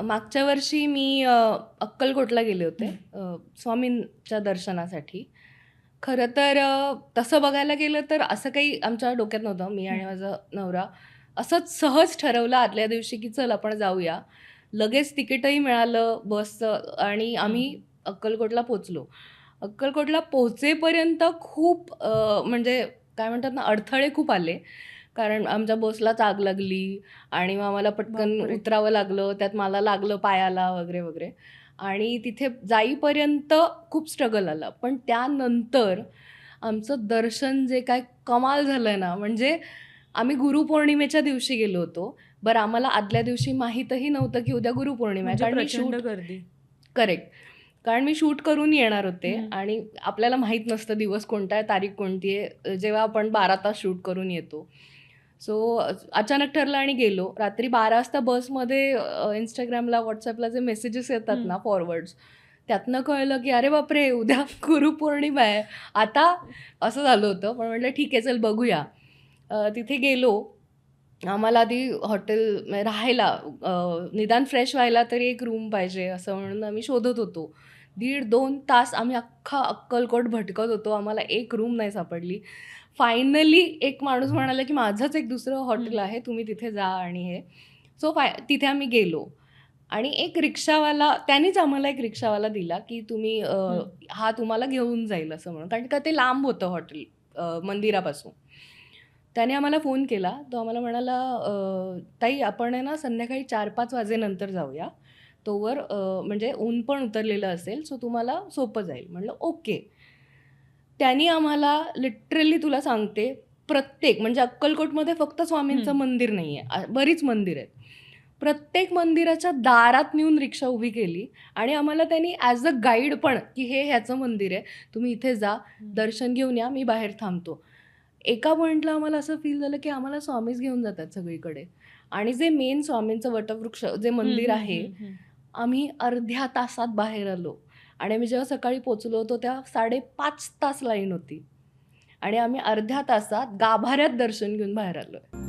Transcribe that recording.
मागच्या वर्षी मी अक्कलकोटला गेले होते स्वामींच्या दर्शनासाठी. खरं तर तसं बघायला गेलं तर असं काही आमच्या डोक्यात नव्हतं. मी आणि माझा नवरा असंच सहज ठरवलं आदल्या दिवशी, की चल आपण जाऊया. लगेच तिकीटही मिळालं बसचं आणि आम्ही अक्कलकोटला पोहोचलो. अक्कलकोटला पोहोचेपर्यंत खूप म्हणजे काय म्हणतात ना, अडथळे खूप आले. कारण आमच्या बसलाच आग लागली आणि मग आम्हाला पटकन बापरे! उतरावं लागलं. त्यात मला लागलं पायाला वगैरे, वगैरे. आणि तिथे जाईपर्यंत खूप स्ट्रगल आला. पण त्यानंतर आमचं दर्शन जे काय कमाल झालं ना, म्हणजे आम्ही गुरुपौर्णिमेच्या दिवशी गेलो होतो. बरं आम्हाला आदल्या दिवशी माहीतही नव्हतं, की उद्या गुरुपौर्णिमा आहे. म्हणजे कारण मी प्रचंड शूट गर्दी. करेक्ट. कारण मी शूट करून येणार होते हं. आणि आपल्याला माहीत नसतं दिवस कोणता आहे, तारीख कोणती आहे, जेव्हा आपण 12 तास शूट करून येतो. सो अचानक ठरलं आणि गेलो. रात्री 12 वाजता बसमध्ये Instagramला, WhatsAppला जे मेसेजेस येतात हं. ना फॉरवर्ड्स, त्यातनं कळलं की अरे बापरे! उद्या गुरुपौर्णिमा आहे. आता असं झालं होतं. पण म्हटलं ठीक आहे चल बघूया. तिथे गेलो. आम्हाला आधी हॉटेल म्हणजे राहायला निदान फ्रेश व्हायला तरी एक रूम पाहिजे असं म्हणून आम्ही शोधत होतो. 1.5-2 तास आम्ही अख्खा अक्कलकोट भटकत होतो. आम्हाला एक रूम नाही सापडली. फायनली एक माणूस म्हणाला, की माझंच एक दुसरं हं. हॉटेल आहे. तुम्ही तिथे जा आणि हे. सो तिथे आम्ही गेलो आणि एक रिक्षावाला त्यानीच आम्हाला एक रिक्षावाला दिला, की तुम्ही हं. हा तुम्हाला घेऊन जाईल असं म्हणून. कारण का ते लांब होतं हॉटेल मंदिरापासून. त्याने आम्हाला फोन केला. तो आम्हाला म्हणाला, "ताई आपण आहे ना संध्याकाळी 4-5 वाजेनंतर जाऊया. तोवर म्हणजे ऊन पण उतरलेलं असेल, सो तुम्हाला सोपं जाईल." म्हणलं, "ओके." त्यांनी आम्हाला लिटरली तुला सांगते, प्रत्येक म्हणजे अक्कलकोटमध्ये फक्त स्वामींचं हं. मंदिर नाहीये. बरीच मंदिर आहेत. प्रत्येक मंदिराच्या दारात नेऊन रिक्षा उभी केली आणि आम्हाला त्यांनी ॲज अ गाईड पण, की हे ह्याचं मंदिर आहे. तुम्ही इथे जा, हं. दर्शन घेऊन या, मी बाहेर थांबतो. एका पॉइंटला आम्हाला असं फील झालं, की आम्हाला स्वामीच घेऊन जातात सगळीकडे आणि जे मेन स्वामींचं वटवृक्ष जे हं, मंदिर हं, आहे, हं, हं. आम्ही अर्ध्या तासात बाहेर आलो आणि आम्ही जेव्हा सकाळी पोहोचलो होतो, तेव्हा 5.5 तास लाईन होती आणि आम्ही अर्ध्या तासात गाभाऱ्यात दर्शन घेऊन बाहेर आलोय.